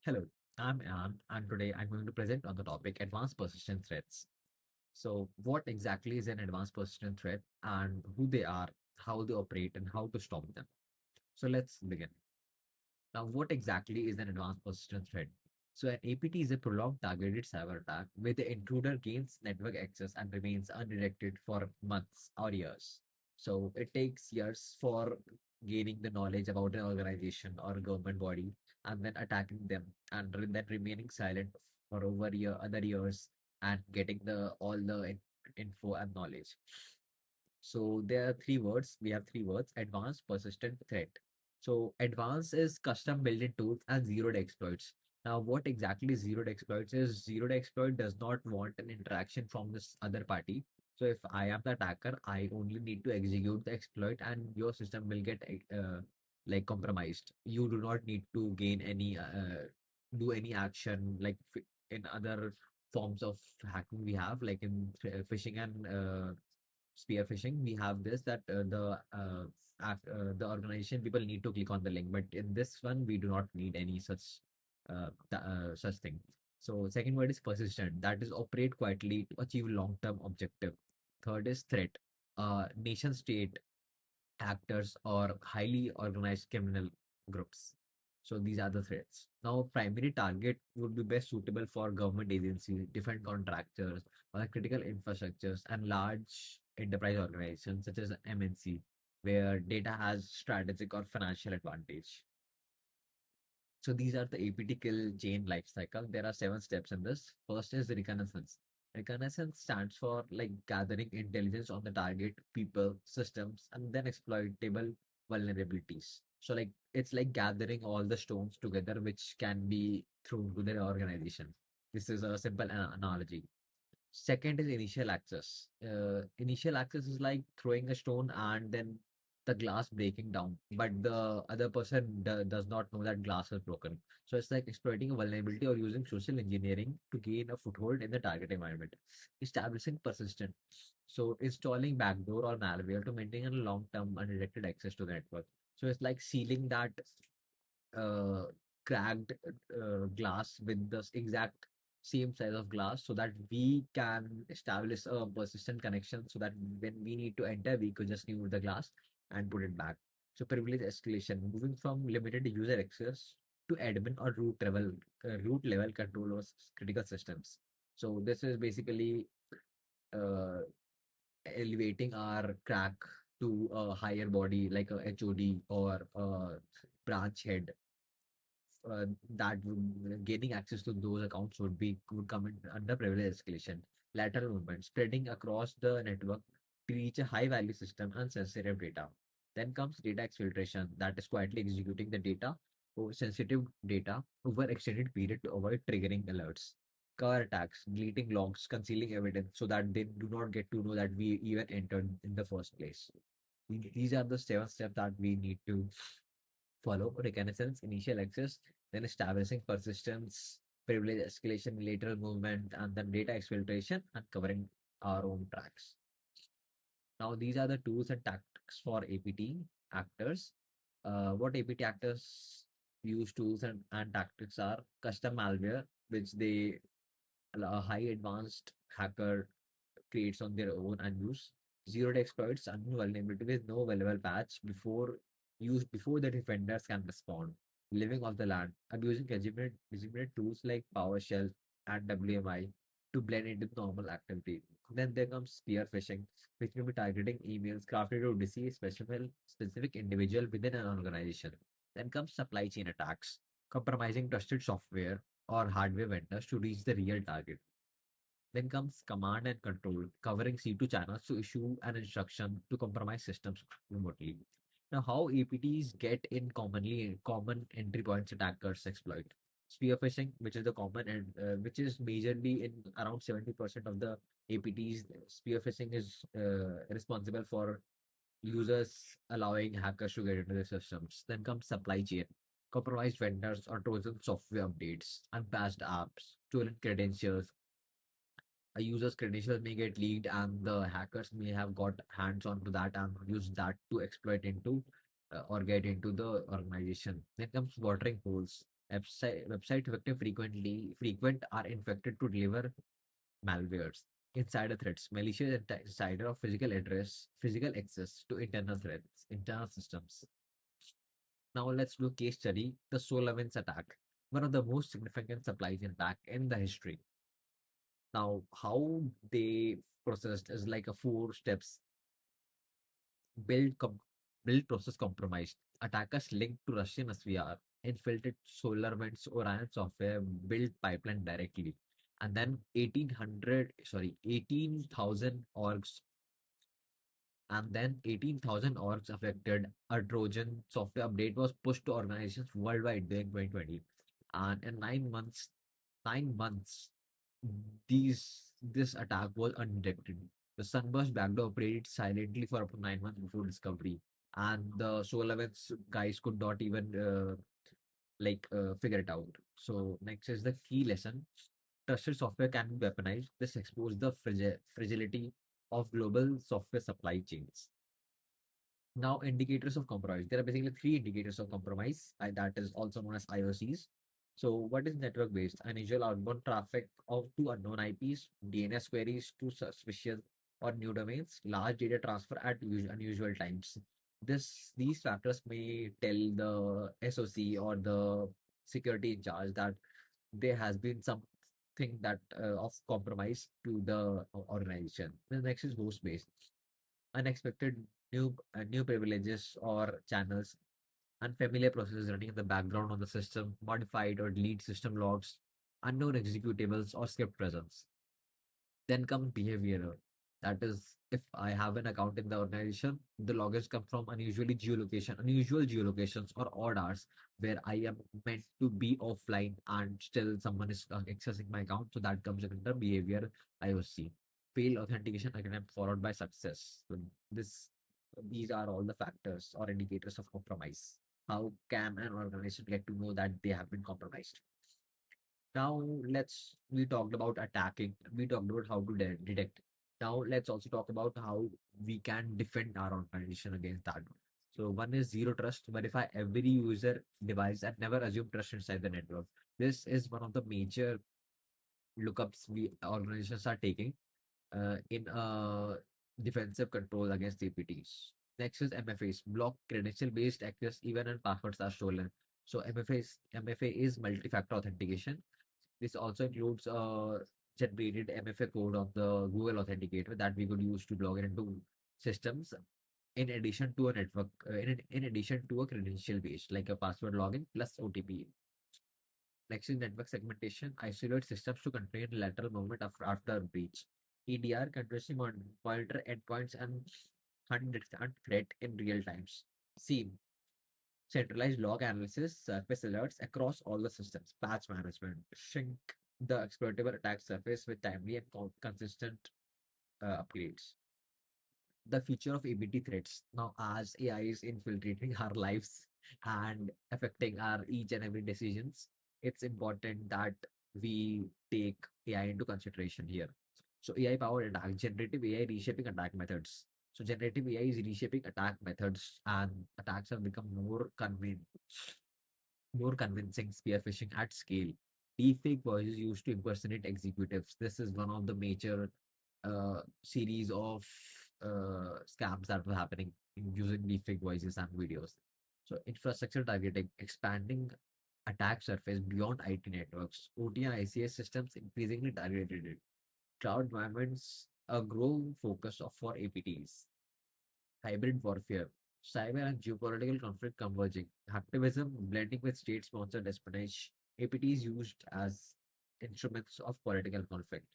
Hello, I'm Ann, and today I'm going to present on the topic advanced persistent threats. So, what exactly is an advanced persistent threat and who they are, how they operate, and how to stop them? So, let's begin. Now, what exactly is an advanced persistent threat? So, an APT is a prolonged targeted cyber attack where the intruder gains network access and remains undirected for months or years. So, it takes years for gaining the knowledge about an organization or a government body and then attacking them and then remaining silent for over other years and getting the all the info and knowledge. So there are three words. We have three words: advanced, persistent, threat. So advanced is custom built-in tools and zero-day exploits. Now, what exactly zero-day exploits is? Zero-day exploit does not want an interaction from this other party. So if I am the attacker, I only need to execute the exploit, and your system will get like compromised. You do not need to gain any do any action like in other forms of hacking we have, like in phishing and spear phishing. We have this that the organization people need to click on the link, but in this one we do not need any such thing. So second word is persistent, that is operate quietly to achieve long term objective. Third is threat, nation state actors or highly organized criminal groups. So these are the threats. Now, primary target would be best suitable for government agencies, defense contractors, or critical infrastructures, and large enterprise organizations such as MNC, where data has strategic or financial advantage. So these are the APT kill chain life cycle. There are 7 steps in this. First is reconnaissance. Reconnaissance stands for like gathering intelligence on the target, people, systems, and then exploitable vulnerabilities. So like it's like gathering all the stones together which can be thrown to the organization. This is a simple analogy. Second is initial access. Initial access is like throwing a stone and then the glass breaking down, but the other person does not know that glass is broken. So it's like exploiting a vulnerability or using social engineering to gain a foothold in the target environment. Establishing persistent. So installing backdoor or malware to maintain a long-term undirected access to the network. So it's like sealing that uh, cracked glass with the exact same size of glass so that we can establish a persistent connection so that when we need to enter, we could just remove the glass and put it back. So privilege escalation, moving from limited user access to admin or root level control of critical systems. So this is basically uh, elevating our crack to a higher body like a HOD or a branch head. That would, gaining access to those accounts would come in under privilege escalation. Lateral movement, spreading across the network to reach a high value system and sensitive data. Then comes data exfiltration, that is quietly executing the data over sensitive data over extended period to avoid triggering alerts. Cover attacks, deleting logs, concealing evidence so that they do not get to know that we even entered in the first place. These are the 7 steps that we need to follow: reconnaissance, initial access, then establishing persistence, privilege escalation, lateral movement, and then data exfiltration and covering our own tracks. Now, these are the tools and tactics for APT actors. What APT actors use tools and tactics are custom malware, which a high advanced hacker creates on their own and use. Zero-day exploits, unknown vulnerability with no available patch before the defenders can respond. Living off the land, abusing legitimate tools like PowerShell and WMI to blend into normal activity. Then there comes spear phishing, which will be targeting emails crafted to deceive specific individual within an organization. Then comes supply chain attacks, compromising trusted software or hardware vendors to reach the real target. Then comes command and control, covering C2 channels to issue an instruction to compromise systems remotely. Now, how APTs get in common entry points attackers exploit. Spear phishing, which is the common and which is majorly in around 70% of the APTs. Spear phishing is responsible for users allowing hackers to get into the systems. Then comes supply chain, compromised vendors or Trojan software updates, unpatched apps, stolen credentials. A user's credentials may get leaked and the hackers may have got hands on to that and use that to exploit into or get into the organization. Then comes watering holes. Website victim frequent are infected to deliver malwares, insider threats, malicious insider of physical address, physical access to internal threats, internal systems. Now let's do case study, the SolarWinds attack, one of the most significant supply chain attack in the history. Now, how they processed is like a four steps: build, build process compromised. Attackers linked to Russian SVR, infiltrate SolarWinds Orion software, build pipeline directly. And then 18,000 orgs, and then 18,000 orgs affected. A Trojan software update was pushed to organizations worldwide during 2020. And in 9 months, this attack was undetected. The Sunburst backdoor operated silently for up to 9 months before discovery, and the SolarWinds guys could not even figure it out. So next is the key lesson: trusted software can be weaponized. This exposed the fragility of global software supply chains. Now, indicators of compromise. There are basically three indicators of compromise, that is also known as IOCs. So, what is network based? Unusual outbound traffic of to unknown IPs, DNS queries to suspicious or new domains, large data transfer at unusual times. These factors may tell the SOC or the security in charge that there has been something that of compromise to the organization. The next is host based: unexpected new privileges or channels, unfamiliar processes running in the background on the system, modified or delete system logs, unknown executables or script presence. Then comes behavioral. That is, if I have an account in the organization, the logins come from unusual geolocations or odd hours where I am meant to be offline and still someone is accessing my account. So that comes under behavior IOC. Fail authentication attempt followed by success. So this, these are all the factors or indicators of compromise. How can an organization get to know that they have been compromised? Now we talked about attacking, we talked about how to detect. Now let's also talk about how we can defend our organization against that. So one is zero trust, verify every user device and never assume trust inside the network. This is one of the major lookups we organizations are taking in defensive control against APTs. Next is MFAs, block credential-based access even when passwords are stolen. So MFA is multi-factor authentication. This also includes generated MFA code of the Google Authenticator that we could use to log into systems in addition to a network, in addition to a credential base like a password login plus OTP. Next is network segmentation, isolate systems to contain lateral movement after a breach. EDR continuously monitor endpoints and understand threat in real times. SIEM, centralized log analysis, surface alerts across all the systems. Patch management, shrink the exploitable attack surface with timely and consistent upgrades. The future of ABT threats. Now, as AI is infiltrating our lives and affecting our each and every decisions, it's important that we take AI into consideration here. So AI powered attack, generative AI reshaping attack methods. So generative AI is reshaping attack methods and attacks have become more convincing, spear phishing at scale. Deepfake voices used to impersonate executives. This is one of the major series of scams that were happening using deepfake voices and videos. So infrastructure targeting, expanding attack surface beyond IT networks. OT and ICS systems increasingly targeted it. Cloud environments, a growing focus for APTs. Hybrid warfare, cyber and geopolitical conflict converging, activism blending with state-sponsored espionage, APTs used as instruments of political conflict.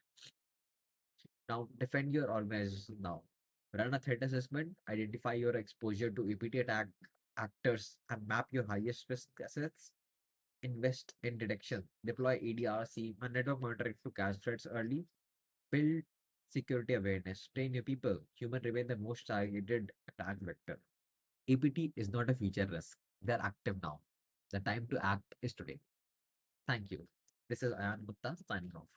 Now, defend your organization now. Run a threat assessment, identify your exposure to APT attack actors, and map your highest risk assets. Invest in detection, deploy EDRC and network monitoring to catch threats early. Build security awareness, train your people. Human remain the most targeted attack vector. APT is not a future risk. They're active now. The time to act is today. Thank you. This is Ayan Gupta signing off.